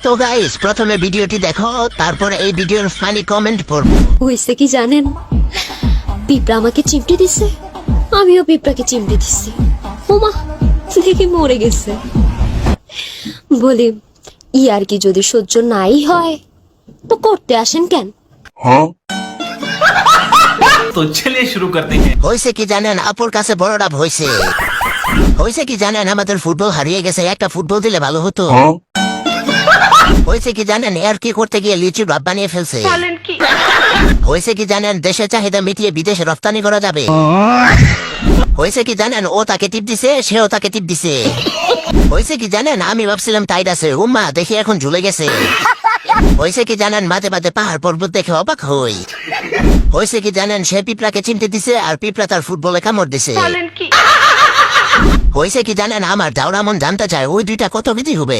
তো গাইস প্রথমে ভিডিওটি দেখো, তারপরে এই ভিডিওর ফানি কমেন্ট পড়বো। হয়েছে কি জানেন, পিঁপড়া আমাকে চিমটে দিছে, আমিও পিঁপড়াকে চিমটে দিছি। ওমা, দেখি মরে গেছে। বলি, ইয়ার কি যদি সহ্য নাই হয় তো করতে আসেন কেন? तो चलिए शुरू करते हैं। হয়েছে কি জানেন, আপুর কাছে বড় ডাব হয়েছে। হয়েছে কি জানেন, আমাদের ফুটবল হারিয়ে গেছে, একটা ফুটবল দিলে ভালো হতো। হয়েছে কি জানেন, এর কি করতে গিয়ে লিচু ডাব বানিয়ে ফেলছে। হয়েছে কি জানেন, দেশের চাহিদা মিটিয়ে বিদেশে রপ্তানি করা যাবে। হয়েছে কি জানেন, ও তাকে টিপ দিছে, সেও তাকে টিপ দিছে। হয়েছে কি জানেন, আমি ভাবছিলাম টাইট আছে, উম্মা দেখি এখন ঝুলে গেছে। হয়েছে কি জানেন, মাঝে মাঝে পাহাড় পর্বত দেখে অবাক হই। হয়েছে কি জানেন, সে পিঁপড়াকে চিনতে দিছে আর পিঁপড়া তার ফুটবলে কামড় দিছে। হয়েছে কি জানেন, আমার দাওরা মন জানতে চায় ওই দুইটা কত কেজি হবে।